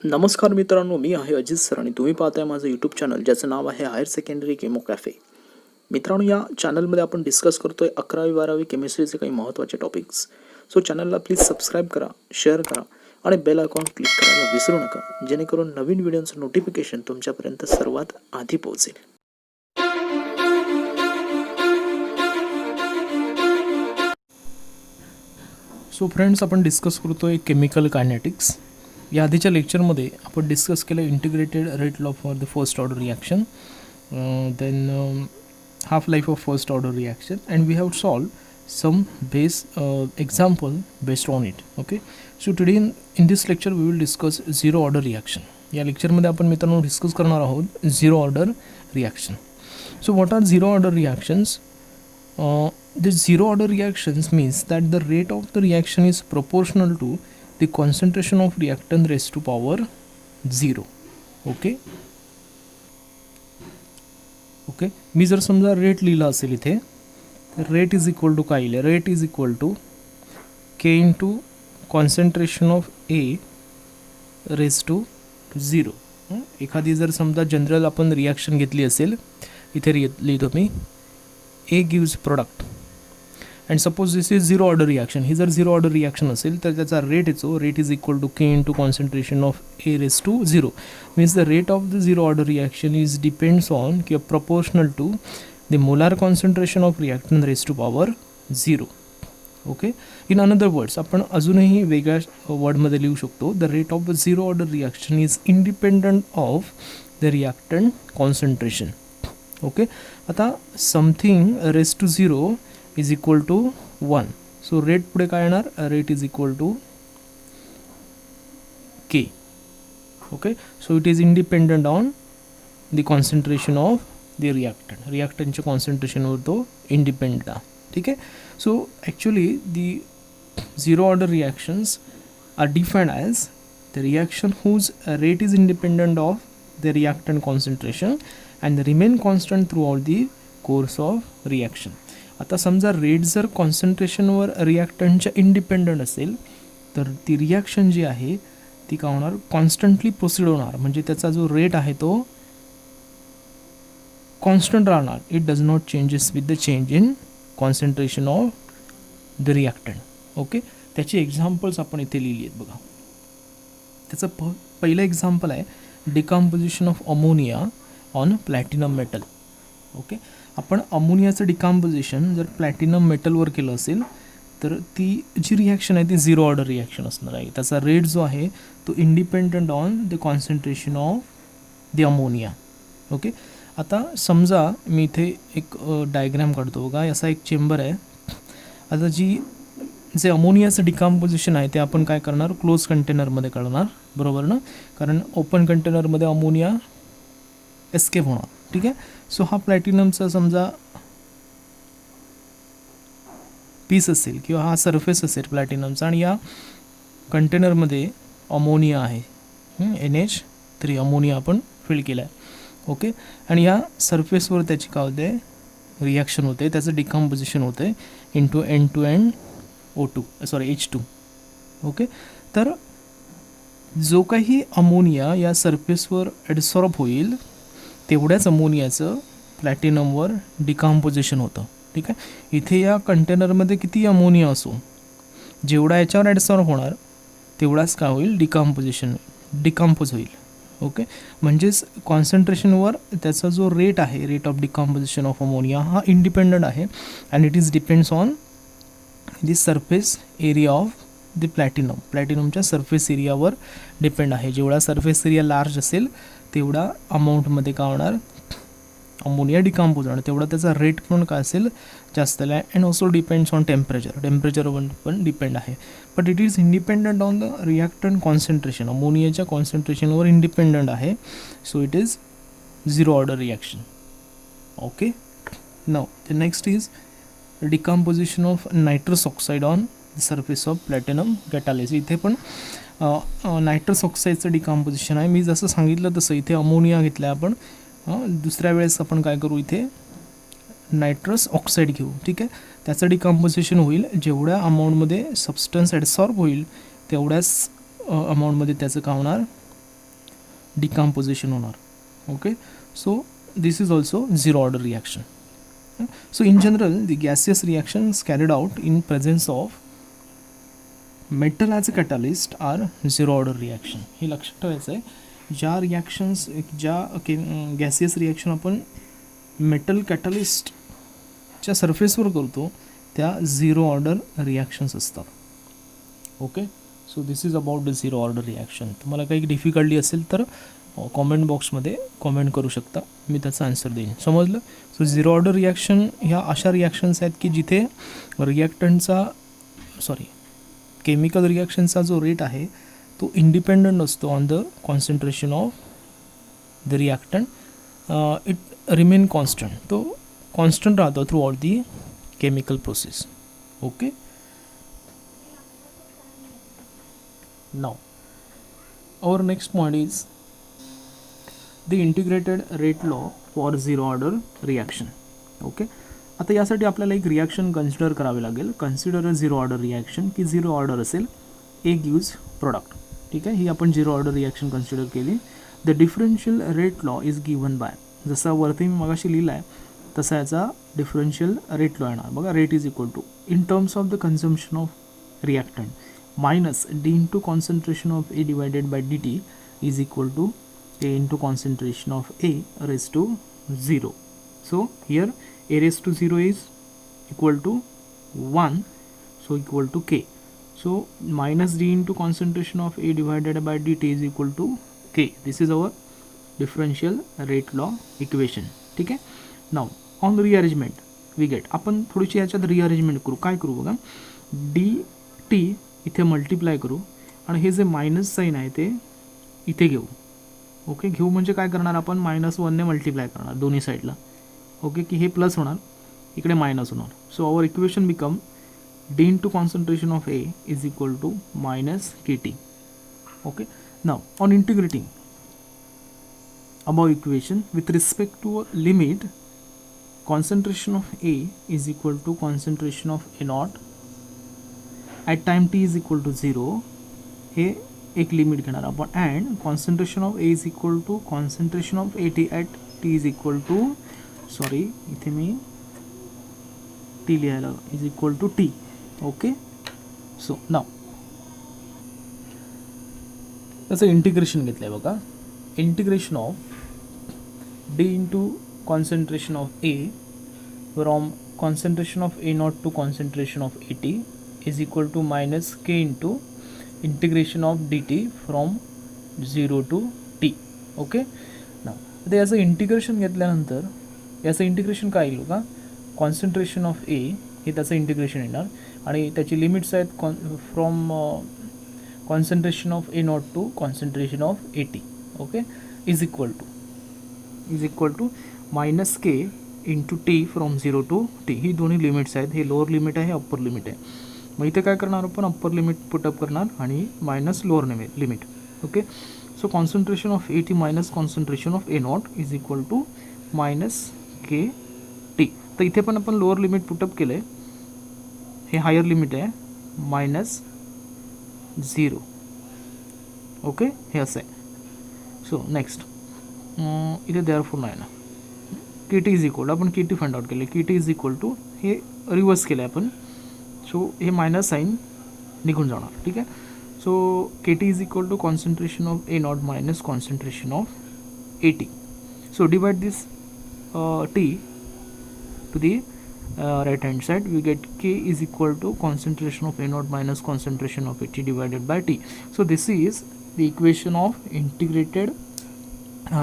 नमस्कार मित्रांनो, मी आहे अजित सर आणि तुम्ही पाहताय माझं यूट्यूब चॅनल ज्याचं नाव आहे हायर सेकंडरी केमो कॅफे. मित्रांनो, या चॅनलमध्ये आपण डिस्कस करतोय 11वी-12वी केमिस्ट्रीचे काही महत्त्वाचे टॉपिक्स. सो चॅनलला प्लीज सबस्क्राईब करा, शेअर करा आणि बेल आयकॉन क्लिक करायला विसरू नका, जेणेकरून नवीन व्हिडिओचं नोटिफिकेशन तुमच्यापर्यंत सर्वात आधी पोहोचेल. सो फ्रेंड्स, आपण डिस्कस करतोय केमिकल कायनेटिक्स. या आधीच्या लेक्चरमध्ये आपण डिस्कस केलं integrated rate law for the first order reaction, then half life of first order reaction, and we have solve some example based on it. Okay, so today in this lecture we will discuss zero order reaction. या लेक्चरमध्ये आपण मित्रांनो discuss करणार आहोत zero order reaction. So what are zero order reactions? The zero order reactions means that the rate of the reaction is proportional to the concentration of reactant raised to power 0. Okay, मी जर समजा rate लिहिला असेल इथे, तर rate is equal to काय येईल? Rate is equal to K into concentration of A raise to 0. एखादी जर समजा जनरल आपण रिॲक्शन घेतली असेल, इथे लिहितो मी A gives product, and suppose this is zero order reaction. ही जर झिरो ऑर्डर रिॲक्शन असेल तर त्याचा रेट येतो, rate is equal to K into concentration of A raise to 0. Means the rate of the zero order reaction is depends on किंवा proportional to the molar concentration of reactant raise to power 0. Okay, in another words आपण अजूनही वेगळ्या वर्डमध्ये लिहू शकतो, the rate of the zero order reaction is independent of the reactant concentration. Okay, आता something raise to 0 is equal to 1. So rate पुढे काय येणार? Rate is equal to K. Okay, so it is independent on the concentration of the reactant. रिॲक्टंटच्या कॉन्सन्ट्रेशनवर तो independent आहे. ठीक आहे. So actually the zero order reactions are defined as the reaction whose rate is independent of the reactant concentration and remain constant throughout the course of reaction. आता समजा rate जर कॉन्सन्ट्रेशनवर रिॲक्टंटच्या independent असेल तर ती reaction जी आहे ती काय होणार? कॉन्स्टंटली प्रोसीड होणार, म्हणजे त्याचा जो रेट आहे तो कॉन्स्टंट राहणार. It does not changes with the change in concentration of the reactant. Okay, त्याची एक्झाम्पल्स आपण इथे लिहिली आहेत बघा. त्याचं पहिलं एक्झाम्पल आहे decomposition of ammonia on platinum metal. Okay, आपण अमोनियाचं डिकम्पोजिशन जर प्लॅटिनम मेटलवर केलं असेल तर ती जी रिॲक्शन आहे ती झिरो ऑर्डर रिॲक्शन असणार आहे. त्याचा रेट जो आहे तो independent on the concentration of the ammonia. Okay, आता समजा मी इथे एक डायग्राम काढतो बघा. असा एक चेंबर आहे. आता जे अमोनियाचं डिकम्पोजिशन आहे ते आपण काय करणार? क्लोज कंटेनरमध्ये करणार, बरोबर ना? कारण ओपन कंटेनरमध्ये अमोनिया एस्केप होणार. ठीक आहे. सो हा प्लॅटिनमचा समजा पीस असेल किंवा हा सरफेस असेल प्लॅटिनमचा, आणि या कंटेनरमध्ये अमोनिया आहे, NH3 अमोनिया आपण फिल केला आहे. ओके, आणि या सरफेसवर त्याची काय होते? रिॲक्शन होते, त्याचं डिकम्पोजिशन होते इंटू H2. ओके, तर जो काही अमोनिया या सरफेसवर ॲडसॉर्ब होईल तेवढ्याच अमोनियाचं प्लॅटिनमवर डिकम्पोजिशन होतं. ठीक आहे. इथे या कंटेनरमध्ये किती अमोनिया असो, जेवढा याच्यावर ॲडसॉर्ब होणार तेवढाच काय होईल? डिकम्पोज होईल. ओके, म्हणजेच कॉन्सन्ट्रेशनवर त्याचा जो रेट आहे, rate of decomposition of ammonia, हा इंडिपेंडंट आहे and it is depends on the surface area of the प्लॅटिनमच्या सरफेस एरियावर डिपेंड आहे. जेवढा सरफेस एरिया लार्ज असेल तेवढा अमाऊंटमध्ये काय होणार? अमोनिया डिकम्पोज होणार, तेवढा त्याचा रेट पण काय असेल? जास्त आहे. अँड ऑल्सो डिपेंड्स ऑन टेम्परेचरवर पण डिपेंड आहे. But it is independent on the reactant concentration. अमोनियाच्या कॉन्सन्ट्रेशनवर इंडिपेंडंट आहे. So it is zero order reaction. Okay, now the next is decomposition of nitrous oxide on the surface of platinum catalyst. इथे पण nitrous ऑक्साईडचं decomposition आहे. मी जसं सांगितलं तसं इथे अमोनिया घेतला आहे आपण, दुसऱ्या वेळेस आपण काय करू? इथे नायट्रस ऑक्साईड घेऊ. ठीक आहे, त्याचं डिकम्पोजिशन होईल, जेवढ्या अमाऊंटमध्ये सबस्टन्स ॲडसॉर्ब होईल तेवढ्याच अमाऊंटमध्ये त्याचं काय होणार? डिकम्पोजिशन होणार. Okay, so this is also zero order reaction. So in general, the gaseous reactions carried out in presence of metal as a catalyst are zero order reaction. हे लक्षात ठेवायचं आहे. ज्या रिॲक्शन्स गॅसियस रिॲक्शन आपण metal कॅटलिस्टच्या सरफेसवर करतो त्या zero order reactions असतात. Okay, so this is about the zero order reaction. तुम्हाला काही डिफिकल्टी असेल तर कॉमेंट बॉक्समध्ये कॉमेंट करू शकता, मी त्याचा आन्सर देईन. समजलं? सो झिरो ऑर्डर रिॲक्शन ह्या अशा रिॲक्शन्स आहेत की जिथे केमिकल रिॲक्शनचा जो रेट आहे तो इंडिपेंडंट असतो on the concentration of the reactant. It remain constant, तो कॉन्स्टंट राहतो through out the chemical process. Okay, now our next point is the integrated rate law for zero order reaction. Okay, आता यासाठी आपल्याला एक reaction consider करावे लागेल. Consider अ zero order reaction की zero order असेल ए गिव्ज प्रोडक्ट. ठीक आहे, ही आपण झिरो ऑर्डर रिॲक्शन कन्सिडर केली. The differential rate law is given bye, जसा वरती मी मगाशी लिहिला आहे तसा याचा डिफरन्शियल रेट लॉ येणार. बघा, rate is equal to in terms of the consumption of reactant minus d into concentration of A divided by dt is equal to A into concentration of A raised to 0. So here A raised to 0 is equal to 1, so equal to K. So minus d into concentration of A divided by dt is equal to K. This is our differential rate law equation. ठीक आहे. Now on rearrangement we get, आपण थोडीशी याच्यात rearrangement करू. काय करू बघा, dt इथे मल्टिप्लाय करू आणि हे जे मायनस साईन आहे ते इथे घेऊ. ओके, घेऊ म्हणजे काय करणार आपण, -1ने मल्टिप्लाय करणार दोन्ही साईडला. ओके, की हे प्लस होणार, इकडे मायनस होणार. So our equation become d into concentration of A is equal to minus KT. Okay, now on integrating above equation with respect to limit concentration of A is equal to concentration of A naught at time t is equal to 0. हे एक limit घेणार आपण. And concentration of A is equal to concentration of AT at T is equal to, sorry इथे मी T लिहायला, is equal to T. Okay, so now त्याचं integration घेतलं आहे बघा. Integration of D into concentration of A from concentration of A naught to concentration of AT is equal to minus K into integration of dt from 0 to t. Okay, ना आता याचं integration घेतल्यानंतर याचं integration काय येईल का, concentration of ए हे त्याचं इंटिग्रेशन येणार आणि त्याची लिमिट्स आहेत from concentration of A naught to concentration of AT. Okay, is equal to minus K into T from 0 to T. ही दोन्ही लिमिट्स आहेत. हे लोअर लिमिट आहे, अप्पर लिमिट आहे. मग इथे काय करणार आपण, अप्पर लिमिट पुटअप करणार आणि minus lower limit. Okay, so concentration of AT minus concentration of A not is equal to minus KT. तर इथे पण आपण लोअर लिमिट पुटअप केलं आहे, हे हायर लिमिट आहे -0. ओके, हे असं आहे. सो नेक्स्ट इथे देअरफॉर नाही ना, KT इज इक्वल, आपण KT फाइंड आउट केले. KT इज इक्वल टू, हे रिवर्स केलं आहे आपण. सो हे मायनस साईन निघून जाणार. ठीक आहे. So KT is equal to concentration of A not minus concentration of AT. So divide this T to the right hand side, we get K is equal to concentration of A naught minus concentration of AT divided by T. So this is the equation of integrated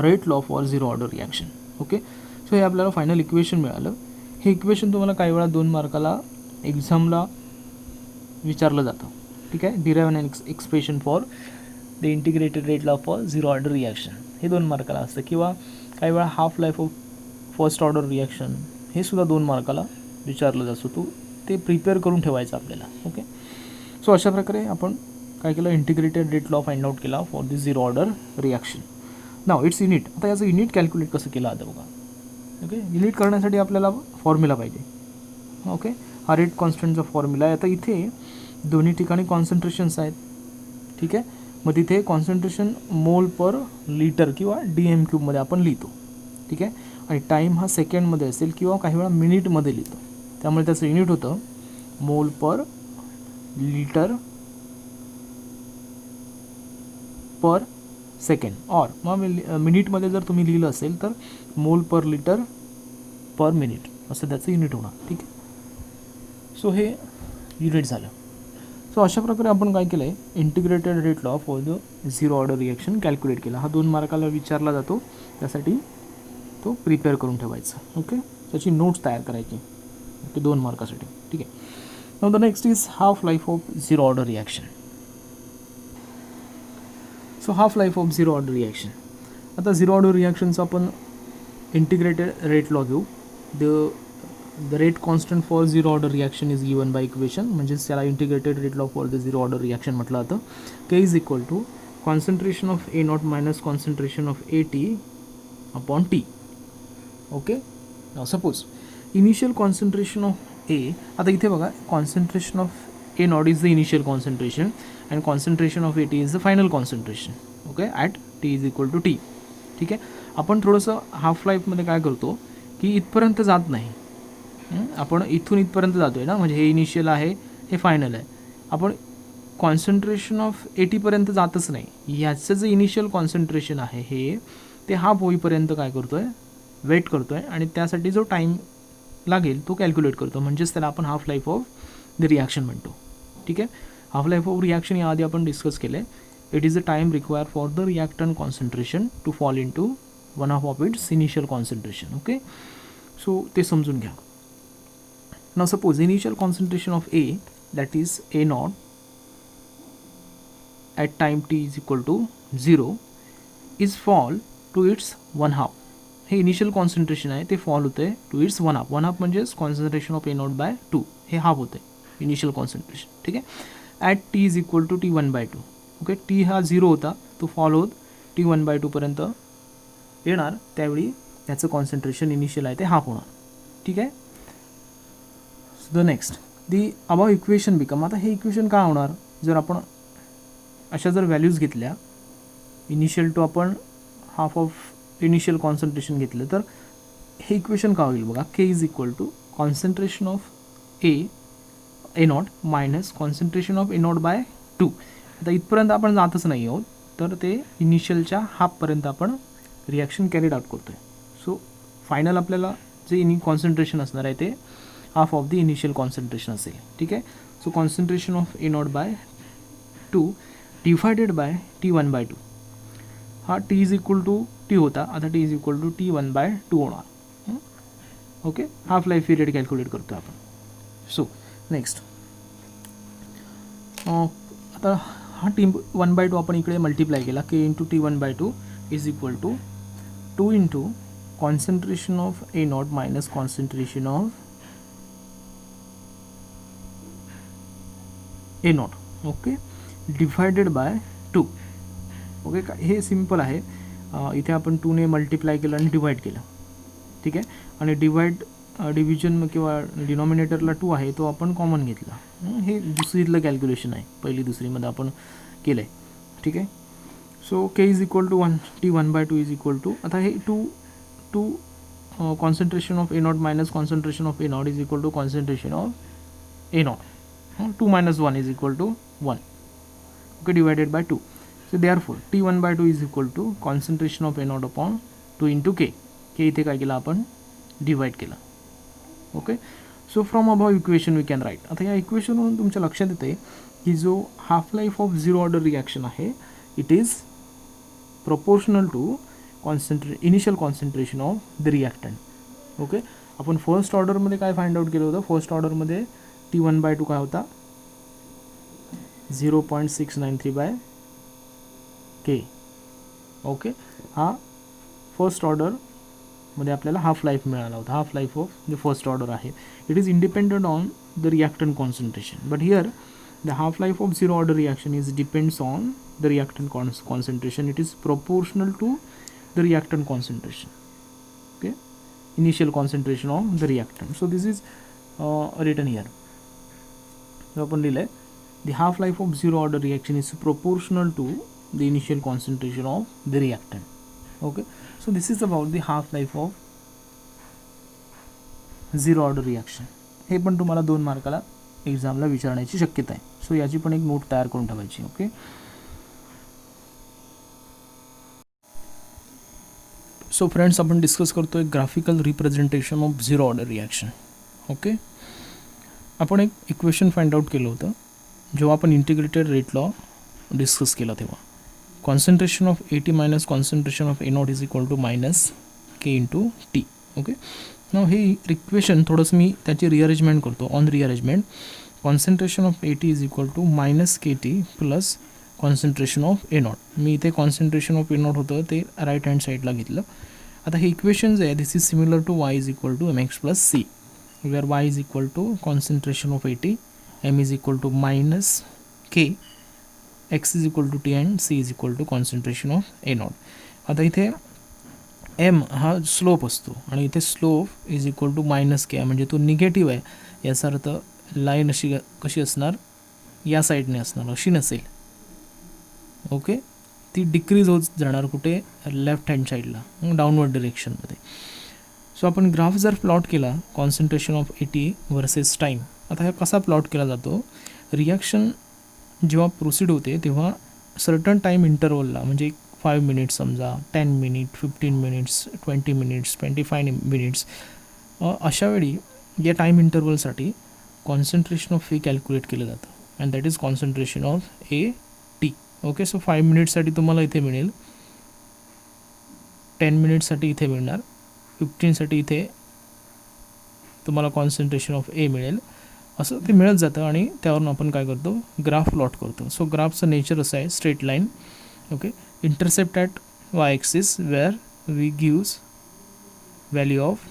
rate law for zero order reaction. Okay, so हे आपल्याला final equation मिळालं. हे equation तुम्हाला काही वेळा 2 मार्काला एक्झामला विचारलं जातं. ठीक आहे, derive an expression for the integrated rate law for zero order reaction, हे 2 मार्काला असतं. किंवा काही वेळा half life of first order reaction हे सुद्धा 2 मार्काला विचारलं जातं. तो ते प्रिपेअर करून ठेवायचं आपल्याला. ओके, सो अशा प्रकारे आपण काय केलं, integrated rate law find out केला for this zero order reaction. Now its unit. आता याचं युनिट कॅल्क्युलेट कसं केलं आता बघा. ओके, युनिट करण्यासाठी आपल्याला फॉर्म्युला पाहिजे. ओके, हा रेट कॉन्स्टंटचा फॉर्म्युला आहे. आता इथे दोन्ही ठिकाणी कॉन्सन्ट्रेशन्स आहेत. ठीक आहे, मग तिथे कॉन्सन्ट्रेशन मोल पर लिटर किंवा DM³ मध्ये आपण लिहितो. ठीक आहे. आणि टाईम हा सेकंडमध्ये असेल किंवा काही वेळा मिनिटमध्ये लिहितो. त्यामुळे त्याचं युनिट होतं मोल पर लिटर पर सेकंड. और मग मिनिटमध्ये जर तुम्ही लिहिलं असेल तर मोल पर लिटर पर मिनिट असं त्याचं युनिट होणार. ठीक आहे. सो हे युनिट झालं. सो अशा प्रकारे आपण काय केलं आहे, integrated rate law for the zero order reaction calculate केला. हा 2 मार्काला विचारला जातो, त्यासाठी तो प्रिपेअर करून ठेवायचा. ओके. त्याची नोट्स तयार करायची. ओके, 2 मार्कासाठी. ठीक आहे. Now the next is half life of zero order reaction. So half life of zero order reaction. आता झिरो ऑर्डर रिॲक्शनचं आपण इंटिग्रेटेड रेट लॉ घेऊ. The rate constant for zero order reaction is given by equation, म्हणजेच त्याला integrated rate law for the zero order reaction म्हटलं जातं. K is equal to concentration of A0 minus concentration of AT upon T. Okay. Now suppose initial concentration of A, आता इथे बघा concentration of A0 is the initial concentration and concentration of AT is the final concentration. Okay. At T is equal to T. ठीक आहे. आपण थोडंसं half लाईफमध्ये काय करतो की इथपर्यंत जात नाही. आपण इथून इथपर्यंत जातो आहे ना, म्हणजे हे इनिशियल आहे, हे फायनल आहे. आपण कॉन्सन्ट्रेशन ऑफ AT जातच नाही. ह्याचं जे इनिशियल कॉन्सन्ट्रेशन आहे हे ते हाफ होईपर्यंत काय करतो आहे, वेट करतो आहे आणि त्यासाठी जो टाईम लागेल तो कॅल्क्युलेट करतो. म्हणजेच त्याला आपण half life of the reaction म्हणतो. ठीक आहे. हाफ लाईफ ऑफ रिॲक्शन याआधी आपण डिस्कस केलं आहे. It is the time require for the reactant concentration to fall into one of its initial concentration. Okay. So ते समजून घ्या. Now suppose initial concentration of A, that is A0 at time t is equal to 0 is fall to its 1/2. हे initial concentration आहे ते fall होते to it's 1/2. 1/2 म्हणजेच concentration of A0/2 हे half होते इनिशियल कॉन्सन्ट्रेशन. ठीक आहे. At T is equal to T1/2. Okay. T हा 0 होता, तो फॉल होत T1/2 पर्यंत येणार. त्यावेळी त्याचं कॉन्सन्ट्रेशन इनिशियल आहे ते हाफ होणार. ठीक आहे. The next the above equation become. आता हे इक्वेशन का होणार, जर आपण अशा जर व्हॅल्यूज घेतल्या इनिशियल टू आपण हाफ ऑफ इनिशियल कॉन्सन्ट्रेशन घेतलं तर हे इक्वेशन का होईल बघा. K is equal to concentration of A0 minus concentration of A0/2. आता इथपर्यंत आपण जातच नाही आहोत, तर ते इनिशियलच्या हाफपर्यंत आपण रिॲक्शन कॅरीड आउट करतो आहे. सो फायनल आपल्याला जे कॉन्सन्ट्रेशन असणार आहे ते half of the initial concentration असेल. ठीक आहे. So concentration of A0/2 divided by T1/2. हा T is equal to T होता, आता T is equal to T1/2 होणार. Okay. Half life period calculate करतो आपण. सो नेक्स्ट आता हा T1/2 आपण इकडे मल्टिप्लाय केला. K into T1/2 is equal to 2 into concentration of A0 minus concentration of A0. Okay. Divided by 2. Okay. हे simple आहे. इथे आपण 2 ने मल्टिप्लाय केलं आणि डिवाइड केलं. ठीक आहे. आणि डिव्हिजन किंवा डिनॉमिनेटरला 2 आहे तो आपण कॉमन घेतला. हे दुसरीतलं कॅल्क्युलेशन आहे, पहिली दुसरीमध्ये आपण केलं आहे. ठीक आहे. So K is equal to 1 T1/2 is equal to, आता हे two concentration of A0 minus concentration of A0 is equal to concentration of A0. 2 minus 1 is equal to 1. Okay, divided by 2. So therefore T1/2 is equal to concentration of A0 upon 2 into K. K इथे काय केलं आपण divide केलं. Okay. So from above equation we can write. आता या इक्वेशनवरून तुमच्या लक्षात येते की जो half life of zero order reaction आहे it is proportional to initial concentration of the reactant. Okay. आपण फर्स्ट ऑर्डरमध्ये काय फाइंड आउट केलं होतं, फर्स्ट ऑर्डरमध्ये T1/2 काय होता 0.693/K. ओके. हा फर्स्ट ऑर्डरमध्ये आपल्याला हाफ लाईफ मिळाला होता. Half life of the first order आहे. It is independent on the reactant concentration, but here the half life of zero order reaction is depends on the reactant concentration. It is proportional to the reactant concentration. Okay. Initial concentration of the reactant. So this is written here. आपण लिहिलं आहे the half life of zero order reaction is proportional to the initial concentration of the reactant. Okay, so this is about the half life of zero order reaction. हे पण तुम्हाला 2 मार्काला एक्झामला विचारण्याची शक्यता आहे. So याची पण एक नोट तयार करून ठेवायची. ओके, सो फ्रेंड्स, आपण डिस्कस करतोय graphical representation of zero order reaction. Okay, आपण एक इक्वेशन फाइंड आउट केलं होतं जेव्हा आपण इंटिग्रेटेड रेट लॉ डिस्कस केला तेव्हा. Concentration of AT minus concentration of A0 is equal to minus K into T. Okay, now हे इक्वेशन थोडंसं मी त्याची रिअरेंजमेंट करतो. On rearrangement, concentration of AT is equal to minus KT plus concentration of A0. मी इथे concentration of A0 होतं ते right hand साईडला घेतलं. आता हे इक्वेशन जे आहे this is similar to y is equal to mx plus c, where y is equal to concentration of AT, m is equal to minus K, x is equal to T and c is equal to concentration of A0. आता इथे m हा slope असतो आणि इथे slope is equal to minus K म्हणजे तो negative आहे. याचा अर्थ लाईन अशी कशी असणार, या साईडने असणार, अशी नसेल. ओके, ती डिक्रीज होत जाणार कुठे, लेफ्ट हँड साईडला, डाऊनवर्ड डिरेक्शनमध्ये. सो आपण ग्राफ जर प्लॉट केला concentration of AT versus time. आता हा कसा प्लॉट केला जातो, रिॲक्शन जेव्हा प्रोसीड होते तेव्हा सर्टन टाईम इंटरवलला, म्हणजे 5 मिनिट्स समजा, 10 मिनिट, 15 मिनिट्स, 20 मिनिट्स, 25 मिनिट्स, अशा वेळी या टाईम इंटरवलसाठी कॉन्सन्ट्रेशन ऑफ ए कॅल्क्युलेट केलं जातं and that is concentration of AT. Okay, so 5 मिनिट्ससाठी तुम्हाला इथे मिळेल, 10 मिनिट्ससाठी इथे मिळणार, 15साठी इथे तुम्हाला कॉन्सन्ट्रेशन ऑफ A मिळेल. असं ते मिळत जातं आणि त्यावरून आपण काय करतो, ग्राफ प्लॉट करतो. सो ग्राफचं नेचर असं आहे, straight line. Okay, intercept at y axis where we gives value of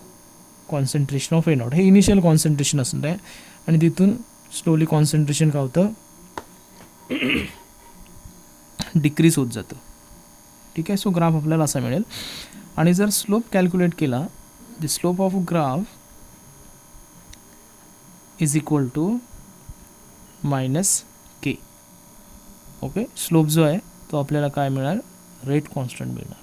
concentration of A0. हे इनिशियल कॉन्सन्ट्रेशन असणार आहे आणि तिथून स्लोली कॉन्सन्ट्रेशन काय होतं, डिक्रीज होत जातं. ठीक आहे, सो ग्राफ आपल्याला असा मिळेल. आणि जर स्लोप कॅल्क्युलेट केला, the slope of graph is equal to minus K. Okay, slope जो आहे तो आपल्याला काय मिळणार, रेट कॉन्स्टंट मिळणार.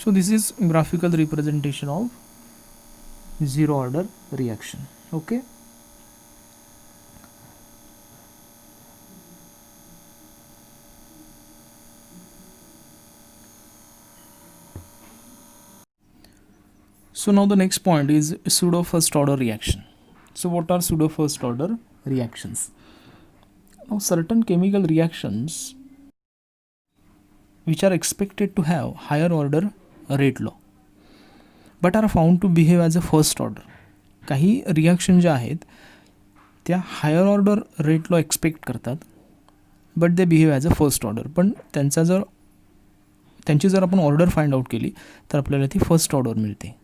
So this is graphical representation of zero order reaction. Okay, so now the next point is pseudo first order reaction. So what are pseudo first order reactions? Now certain chemical reactions which are expected to have higher order rate law but are found to behave as a first order. काही reaction ज्या आहेत त्या higher order rate law expect करतात but they behave as a first order. पण त्यांची जर आपण order find out केली तर आपल्याला ती फर्स्ट ऑर्डर मिळते.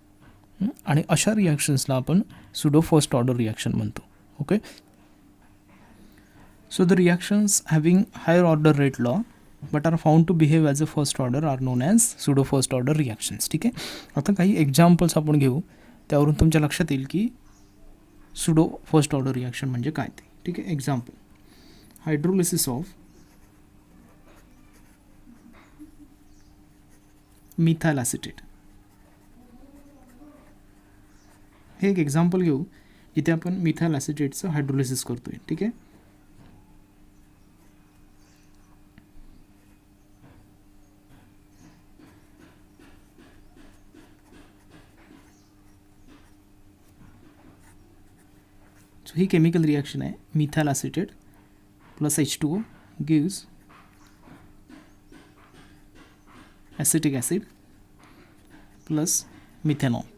आणि अशा रिॲक्शन्सला आपण सुडो फर्स्ट ऑर्डर रिॲक्शन म्हणतो. Okay, so the reactions having higher order rate law but are found to behave as a first order are known as pseudo first order reactions. ठीक आहे, आता काही एक्झाम्पल्स आपण घेऊ, त्यावरून तुमच्या लक्षात येईल की सुडो फर्स्ट ऑर्डर रिॲक्शन म्हणजे काय ते. ठीक आहे, example, hydrolysis of methyl acetate. हे एक एक्झाम्पल घेऊ जिथे आपण मिथाइल ॲसिटेटचं हायड्रोलिसिस करतोय. ठीक आहे, सो ही केमिकल रिॲक्शन आहे. Methyl acetate plus H2O gives acetic acid plus methanol.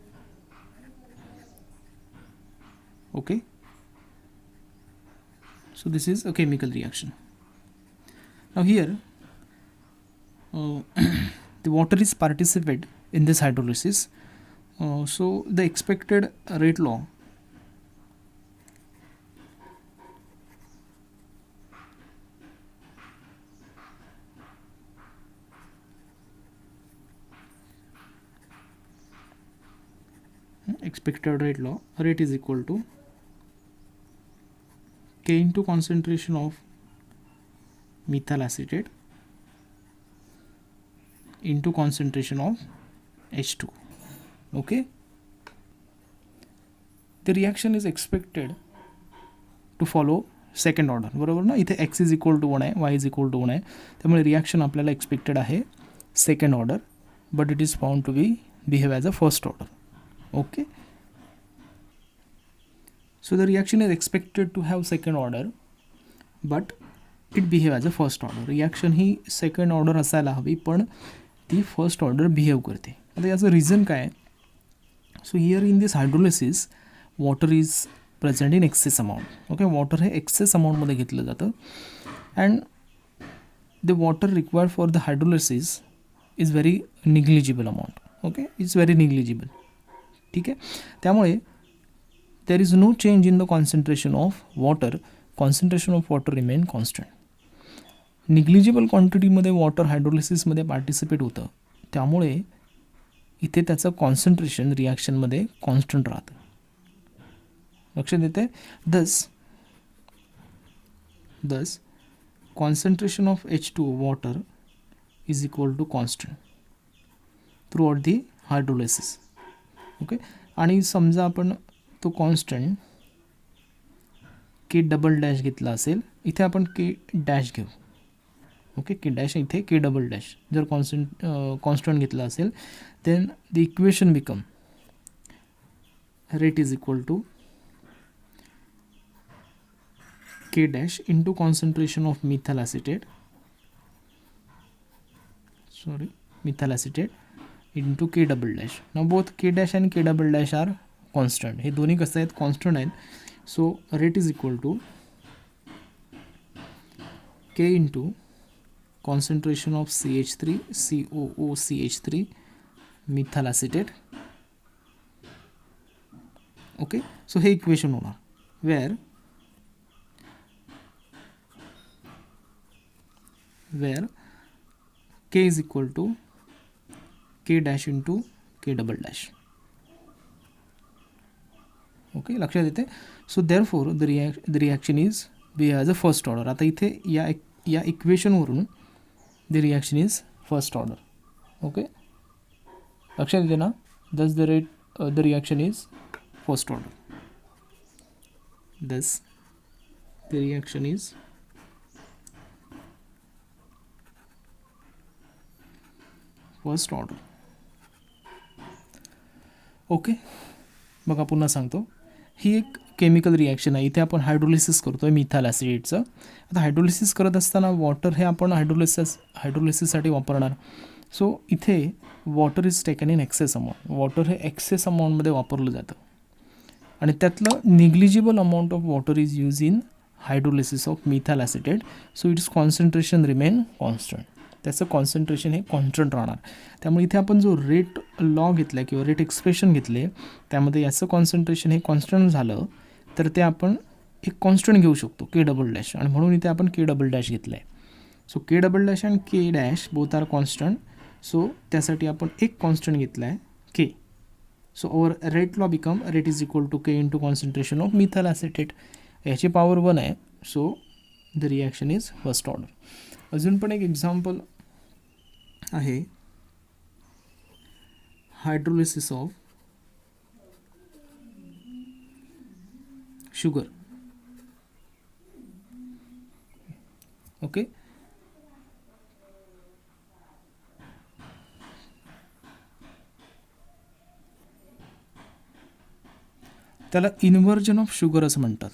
Okay, so this is a chemical reaction. Now here the water is participate in this hydrolysis. So the expected rate law rate is equal to K into concentration of methyl acetate into concentration of H2. Okay, the reaction is expected to follow second order, बरोबर ना. इथे x is equal to 1 आहे, y is equal to 1 आहे, त्यामुळे reaction आपल्याला expected आहे second order, but it is found to be behave as a first order. Okay, so the reaction is expected to have second order but it behave as a first order. Reaction ही second order असायला हवी पण ती first order behave करते. आता याचं reason काय आहे? So here in this hydrolysis water is present in excess amount. Okay, water हे एक्सेस अमाऊंटमध्ये घेतलं जातं and the water required for the hydrolysis is very negligible amount. Okay, it's very negligible. ठीक आहे, त्यामुळे there is no change in the concentration of water. Concentration of water remain constant. Negligible क्वांटिटीमध्ये water हायड्रोलिसिसमध्ये participate होतं, त्यामुळे इथे त्याचं concentration रिॲक्शनमध्ये constant राहतं. लक्षात येते. Thus concentration of H2 water is equal to constant throughout the hydrolysis. Okay, आणि समजा आपण तो कॉन्स्टंट के डबल डॅश घेतला असेल, इथे आपण के डॅश घेऊ. ओके, के डॅश इथे के डबल डॅश जर कॉन्स्टंट घेतला असेल then the equation become rate is equal to K dash into concentration of methyl acetate into K double dash. Now both K dash and K double dash are constant. हे दोन्ही कसं आहेत? constant आहेत. So rate is equal to K into concentration of CH3 COOCH3 methyl acetate. Okay, so हे equation होणार where K is equal to K dash into K double dash. Okay, लक्षात येते. So therefore the reaction is behave as a first order. आता इथे या इक्वेशनवरून the reaction is first order. Okay, लक्षात येते ना. Thus the reaction is first order. Thus the reaction is first order. Okay, बघा पुन्हा सांगतो. ही एक केमिकल रिॲक्शन आहे. इथे आपण हायड्रोलिसिस करतो आहे मिथाइल ॲसिडचं. आता हायड्रोलिसिस करत असताना वॉटर हे आपण हायड्रोलिसिससाठी वापरणार. सो इथे water is taken in excess amount. Water हे एक्सेस अमाऊंटमध्ये वापरलं जातं आणि त्यातलं negligible amount of water is use in hydrolysis of methyl acetate. So it's concentration remain constant. त्याचं कॉन्सन्ट्रेशन हे कॉन्स्टंट राहणार. त्यामुळे इथे आपण जो रेट लॉ घेतला किंवा रेट एक्सप्रेशन घेतले त्यामध्ये याचं कॉन्सन्ट्रेशन हे कॉन्स्टंट झालं तर ते आपण एक कॉन्स्टंट घेऊ शकतो के डबल डॅश, आणि म्हणून इथे आपण के डबल डॅश घेतलं आहे. So K double dash and K dash both are constant. So त्यासाठी आपण एक कॉन्स्टंट घेतला आहे K. So over rate law become rate is equal to K into concentration of methyl acetate. याची पॉवर 1 आहे. So the reaction is first order. अजून पण एक एक्झाम्पल आहे हायड्रोलिसिस ऑफ शुगर. ओके, त्याला इन्व्हर्जन ऑफ शुगर असं म्हणतात.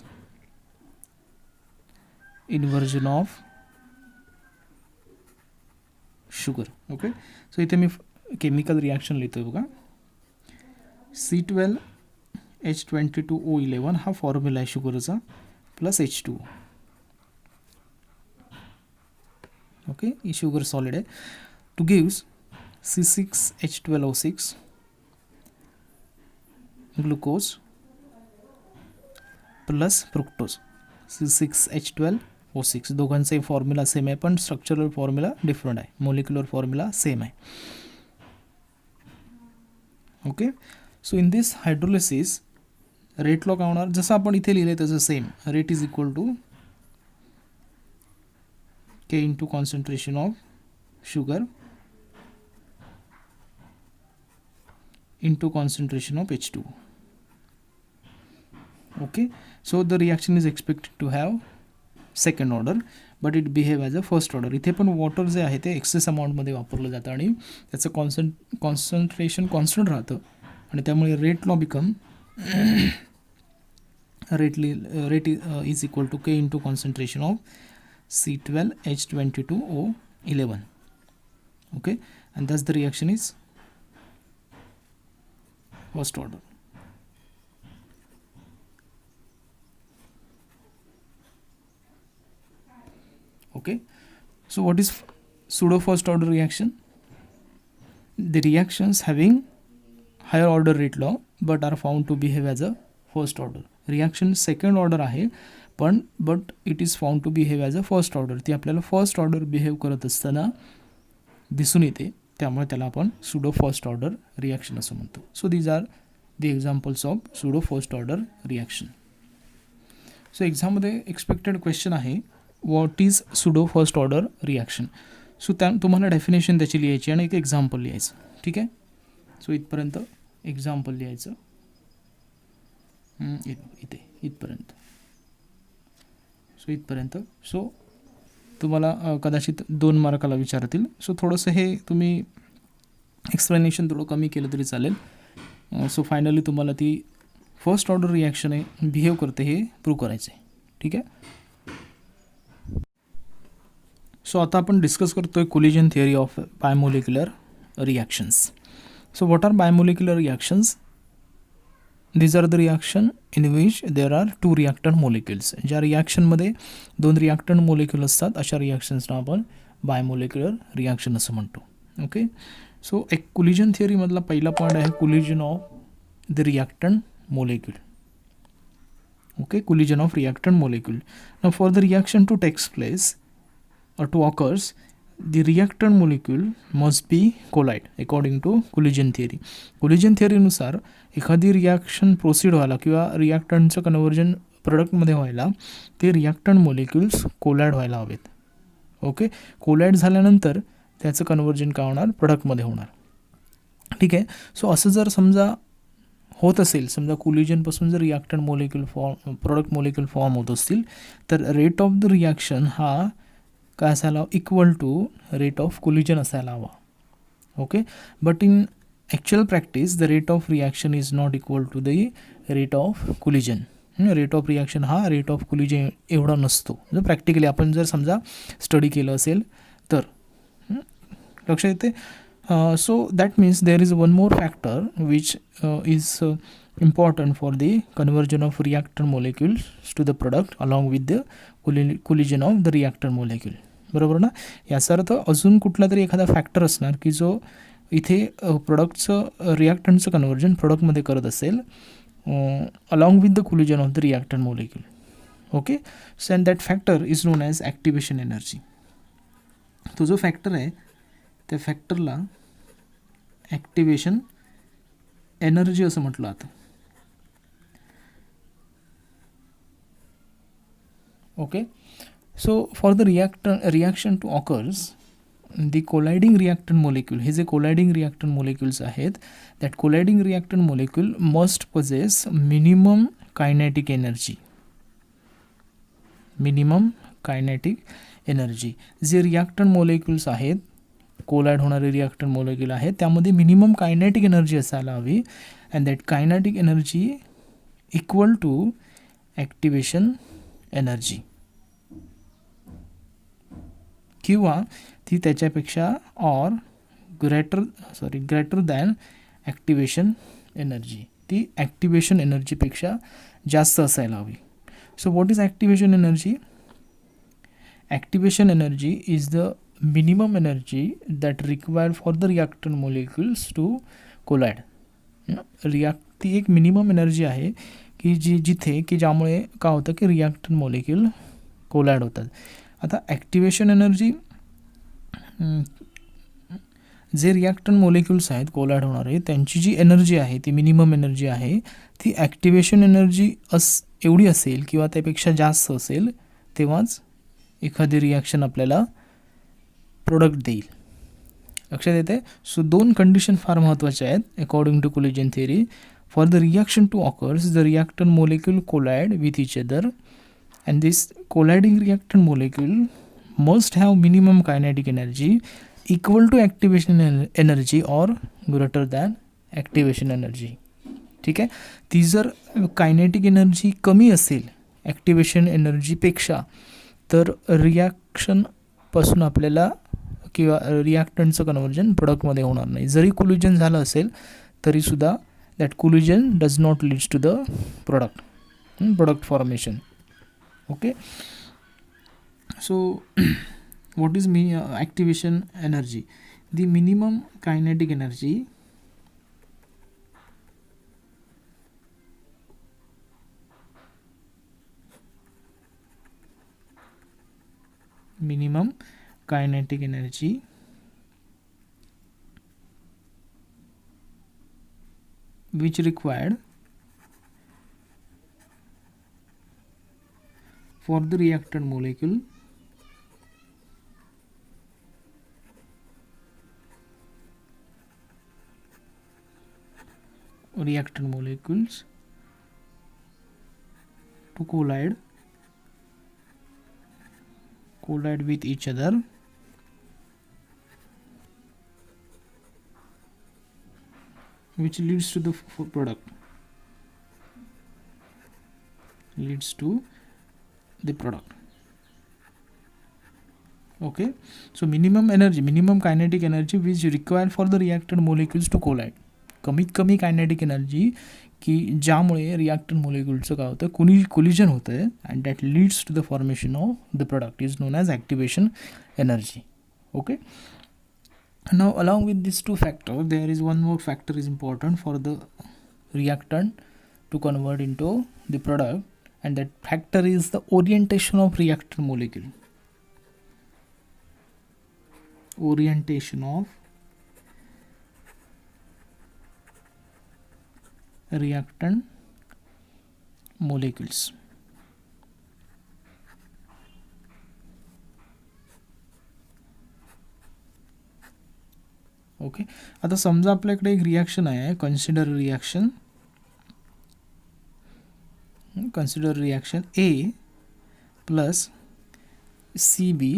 Inversion of sugar. Okay, so इथे मी केमिकल रिॲक्शन लिहितो बघा. C12H22O11 हा फॉर्म्युला आहे शुगरचा प्लस H2O. ओके, ही शुगर सॉलिड आहे. To gives C6H12O6 glucose plus fructose. C6H12O6 दोघांचाही फॉर्म्युला सेम आहे पण स्ट्रक्चरल फॉर्म्युला डिफरंट आहे. मोलिक्युलर फॉर्म्युला सेम आहे. Okay, so in this hydrolysis rate law काय होणार? जसं आपण इथे लिहिले तसं same. Rate is equal to K into concentration of sugar into concentration of H2O. Okay, so the reaction is expected to have second order but it behave as a first order. इथे पण water जे आहे ते access अमाऊंटमध्ये वापरलं जातं आणि त्याचं कॉन्सन्ट्रेशन कॉन्स्टंट राहतं आणि त्यामुळे rate law become rate is equal to K into concentration of C12H22O11. Okay, and thus the reaction is first order. Okay, so what is pseudo first order reaction? The reactions having higher order rate law but are found to behave as a first order. Reaction second order आहे पण but it is found to behave as a first order. ती आपल्याला first order behave करत असताना दिसून येते, त्यामुळे त्याला आपण सुडो फर्स्ट ऑर्डर रिॲक्शन असं म्हणतो. So these are the examples of pseudo first order reaction. So एक्झाममध्ये एक्सपेक्टेड क्वेश्चन आहे what is pseudo first order reaction. So तुम्हाला डेफिनेशन त्याची लिहायची आणि एक एक्झाम्पल लिहायचं. ठीक आहे, सो इथपर्यंत एक्झाम्पल लिहायचं. इथे इथपर्यंत. सो इथपर्यंत. सो तुम्हाला कदाचित 2 मार्काला विचारतील. सो थोडंसं हे तुम्ही एक्सप्लेनेशन थोडं कमी केलं तरी चालेल. सो फायनली तुम्हाला ती फर्स्ट ऑर्डर रिॲक्शन आहे बिहेव करते हे प्रूव्ह करायचं आहे. ठीक आहे, सो आता आपण डिस्कस करतोय collision theory of bimolecular reactions. So what are bimolecular reactions? These are the reaction in which there are 2 reactant molecules. ज्या रिॲक्शनमध्ये 2 रिॲक्टंट मोलिक्युल असतात अशा रिॲक्शन्सना आपण बायमोलिक्युलर रिॲक्शन असं म्हणतो. ओके, सो एक कोलिजन थिअरीमधला पहिला पॉईंट आहे collision of the reactant molecule. Okay, collision of reactant molecule. Now for the reaction to takes place or to occurs, the reactant molecule must be collide according to collision theory. collision theory नुसार एखादी reaction proceed व्हायला किंवा रिॲक्टंटचं conversion प्रोडक्टमध्ये व्हायला ते reactant molecules collide व्हायला हवेत. Okay, collide झाल्यानंतर त्याचं कन्व्हर्जन काय होणार? प्रोडक्टमध्ये होणार. ठीक आहे, सो असं जर समजा होत असेल, समजा कोलिजनपासून जर reactant molecule product molecule form होत असतील तर रेट ऑफ द रिॲक्शन हा काय असायला? Equal to rate of collision असायला हवा. Okay, but in actual practice the rate of reaction is not equal to the rate of collision. Rate of reaction हा rate of collision एवढा नसतो. जर practically आपण जर समजा स्टडी केलं असेल तर लक्षात येते. So that means there is one more factor which is important for the conversion of reactant molecules to the product along with the collision of the reactant molecule. बरोबर ना? याचा अर्थ अजून कुठला तरी एखादा फॅक्टर असणार की जो इथे प्रोडक्टचं रिॲक्टंटचं कन्व्हर्जन प्रोडक्टमध्ये करत असेल along with the collision of the reactant molecule. Okay, so and that factor is known as activation energy. तो जो फॅक्टर आहे त्या फॅक्टरला ॲक्टिवेशन एनर्जी असं म्हटलं जातं. Okay, so for the reaction to occurs, the colliding reactant molecule, हे जे colliding reactant molecules आहेत, that colliding reactant molecule must possess minimum kinetic energy. minimum kinetic energy. जे reactant molecules आहेत, कोलाइड होणारे reactant molecule आहेत त्यामध्ये minimum kinetic energy असायला हवी and that kinetic energy equal to activation energy किंवा ती त्याच्यापेक्षा or greater than activation energy. ती ॲक्टिवेशन एनर्जीपेक्षा जास्त असायला हवी. So what is activation energy? Activation energy is the minimum energy that required for the reactant molecules to collide. ती एक मिनिमम एनर्जी आहे की जिथे की ज्यामुळे काय होतं की रिॲक्टंट मोलिक्युल कोलाइड होतात. आता ॲक्टिवेशन एनर्जी जे रिॲक्टंट मोलिक्युल्स आहेत कोलाइड होणारे त्यांची जी एनर्जी आहे ती मिनिमम एनर्जी आहे ती ॲक्टिवेशन एनर्जी एवढी असेल किंवा त्यापेक्षा जास्त असेल तेव्हाच एखादी रिॲक्शन आपल्याला प्रोडक्ट देईल. लक्षात येते. सो दोन कंडिशन फार महत्त्वाच्या आहेत according to collision theory. For the reaction to occurs the reactant molecule collide with each other and this colliding reactant molecule must have minimum kinetic energy equal to activation energy or greater than activation energy. ठीक आहे. ती जर kinetic energy कमी असेल activation एनर्जीपेक्षा तर रिॲक्शनपासून आपल्याला किंवा रिॲक्टंटचं conversion प्रोडक्टमध्ये होणार नाही. जरी कोलिजन झालं असेल तरीसुद्धा that collision does not leads to the product formation. Okay. So what is activation energy? The minimum kinetic energy which required for the reactant molecule reactant molecules to collide with each other which leads to the product okay. So minimum kinetic energy which required for the reactant molecules to collide. कमीत कमी kinetic energy की ज्यामुळे reactant मोलेक्युलचं काय होतं collision होतं आहे and that leads to the formation of the product is known as activation energy. Okay. Now along with this two factor there is one more factor is important for the reactant to convert into the product and that factor is the orientation of reactant molecule. Orientation of reactant molecules. Okay. आता समजा आपल्याकडे एक रिॲक्शन आहे. Consider reaction A plus CB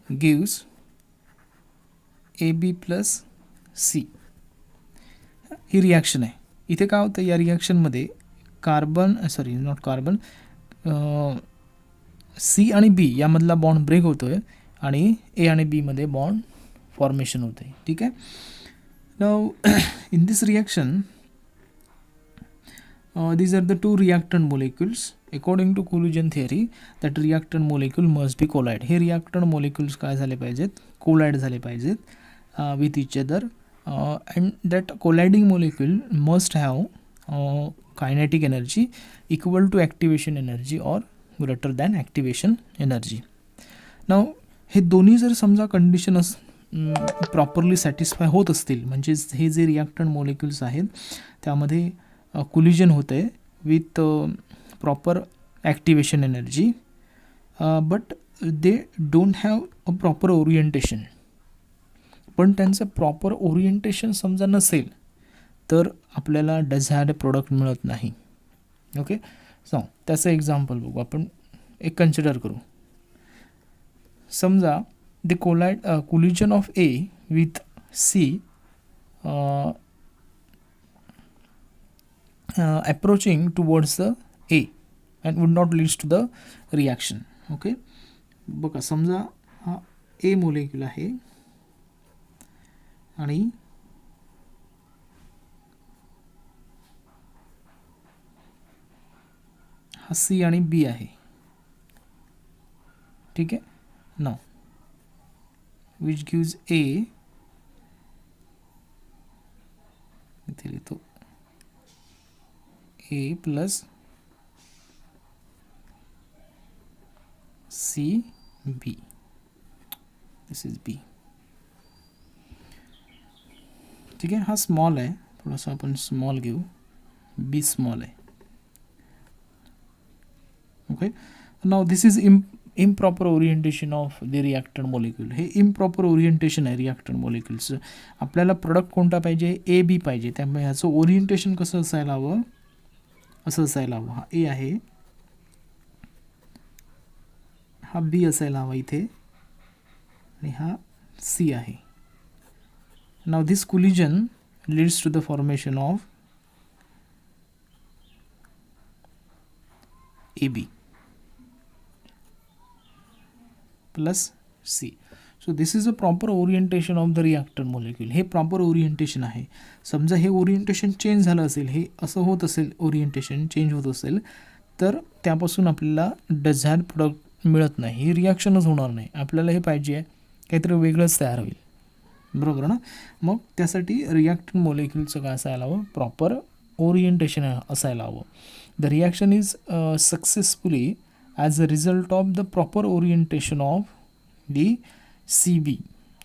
gives AB plus C. He reaction आहे. इथे काय होतं या रिॲक्शनमध्ये C आणि B यामधला बॉन्ड ब्रेक होतो आहे आणि A आणि B मध्ये बॉन्ड फॉर्मेशन होते. ठीक आहे. Now in this reaction these are the two reactant molecules. According to collision theory that reactant molecule must be collide. हे reactant molecules काय झाले पाहिजेत collide झाले पाहिजेत with each other and that colliding molecule must have kinetic energy equal to activation energy or greater than activation energy. Now हे दोन्ही जर समजा कंडिशन प्रॉपरली सॅटिस्फाय होत असतील म्हणजेच हे जे रिॲक्टंट मोलेक्युल्स आहेत त्यामध्ये कोलिजन होते with proper activation energy but they don't have a proper orientation. पण त्यांचं प्रॉपर ओरिएंटेशन समजा नसेल तर आपल्याला डिझायर्ड प्रोडक्ट मिळत नाही. ओके. सो त्याचं एक्झाम्पल बघू आपण. एक कन्सिडर करू. समजा the collision of A with C approaching towards the A and would not leads to the reaction. Okay. बघा समजा हा A मोलेक्यूल आहे आणि हा C आणि B आहे. ठीक आहे. नाउ which gives A इथे लिहितो A plus C B. This is B. ठीक आहे. हा स्मॉल आहे थोडासा आपण स्मॉल घेऊ. B स्मॉल आहे. Okay. Now this is improper orientation of the reactant molecule. हे इम्प्रॉपर ओरिएंटेशन आहे रिॲक्टंट मॉलिक्यूलचं. आपल्याला प्रोडक्ट कोणता पाहिजे, ए बी पाहिजे. त्यामुळे ह्याचं ओरिएंटेशन कसं असायला हवं, असं असायला हवं. हा ए आहे, हा बी असायला हवा इथे, आणि हा सी आहे. Now this collision leads to the formation of AB plus C. So this is a proper orientation of the reactant molecule. हे प्रॉपर ओरिएंटेशन आहे. समजा हे ओरिएंटेशन चेंज झालं असेल, हे असं होत असेल, ओरिएंटेशन चेंज होत असेल, तर त्यापासून आपल्याला डिझायर्ड प्रोडक्ट मिळत नाही, ही रिॲक्शनच होणार नाही. आपल्याला हे पाहिजे आहे काहीतरी वेगळंच तयार होईल, बरोबर ना. मग त्यासाठी रिॲक्टंट मॉलिक्यूलचं काय असायला हवं, प्रॉपर ओरिएंटेशन असायला हवं. The reaction is successfully as a result of the proper orientation of the CB.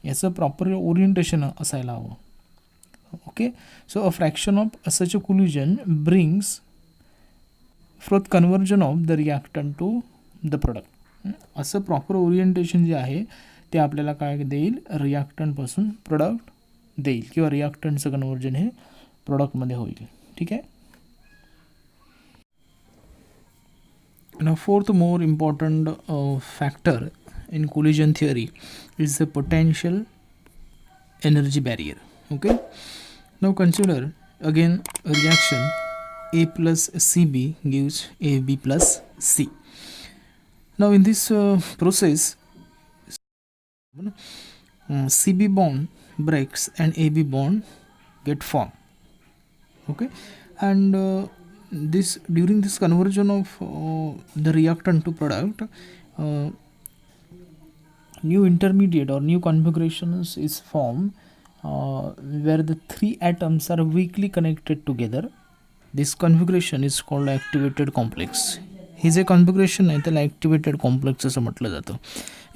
याचं प्रॉपर ओरिएंटेशन असायला हवं. Okay, so a fraction of such a collision brings forth conversion of the reactant to the product. असं proper orientation जे आहे ते आपल्याला काय देईल, रिॲक्टंटपासून प्रोडक्ट देईल, किंवा रिॲक्टंटचं कन्वर्जन हे प्रोडक्टमध्ये होईल. ठीक आहे. Now fourth more important factor in collision theory is the potential energy barrier. Okay, now consider again a reaction A plus CB gives AB plus C. Now in this process CB bond breaks and AB bond get formed. Okay, and this during this conversion of the reactant to product, new intermediate or new configurations is formed where the three atoms are weakly connected together. This configuration is called activated complex. हे जे configuration आहे त्याला activated complex असं म्हटलं जातं.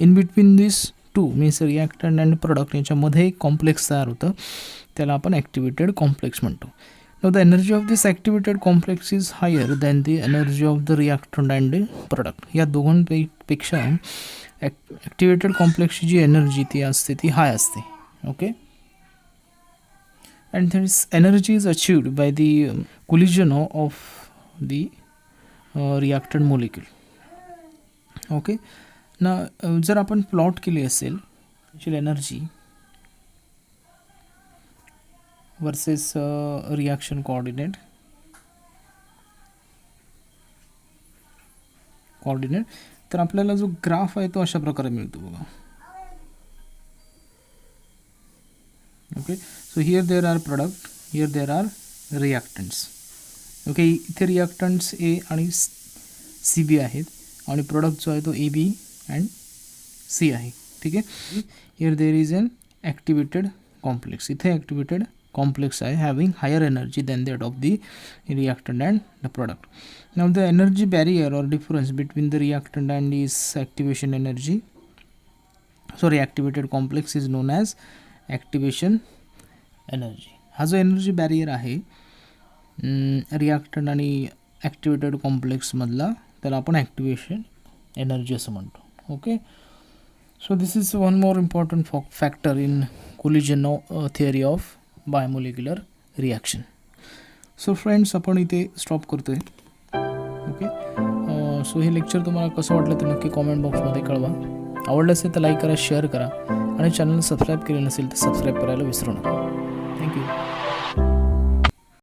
In between this two means reactant and product याच्यामध्ये एक complex तयार होतं, त्याला आपण ॲक्टिवेटेड कॉम्प्लेक्स म्हणतो. Now the energy of this activated complex is higher than the energy of the reactant and the product. या दोघांपेक्षा ॲक्टिवेटेड कॉम्प्लेक्सची जी एनर्जी ती असते ती हाय असते. Okay, and this energy is achieved by the collision of the reactant molecule. Okay, ना जर आपण plot केली असेल एनर्जी वर्सेस रिॲक्शन कोऑर्डिनेट तर आपल्याला जो ग्राफ आहे तो अशा प्रकारे मिळतो बघा. Okay, so here there are product, here there are reactants. Okay, इथे रिॲक्टंट्स ए आणि सी बी आहेत आणि प्रोडक्ट जो आहे तो ए बी अँड सी आहे. ठीक आहे, here there is an activated complex. इथे ॲक्टिवेटेड complex आहे having higher energy than that of the reactant and the product. Now the energy barrier or difference between the reactant and its activation energy, sorry, activated complex is known as activation energy. हा जो energy barrier आहे reactant आणि activated complex मधला त्याला आपण activation energy असं म्हणतो. Okay, so this is one more important factor in collision theory of biomolecular reaction. So friends, आपण इथे स्टॉप करतो आहे. ओके, सो हे लेक्चर तुम्हाला कसं वाटलं ते नक्की कॉमेंट बॉक्समध्ये कळवा. आवडलं असेल तर लाईक करा, शेअर करा आणि चॅनल सबस्क्राईब केले नसेल तर सबस्क्राईब करायला विसरू नका. थँक्यू.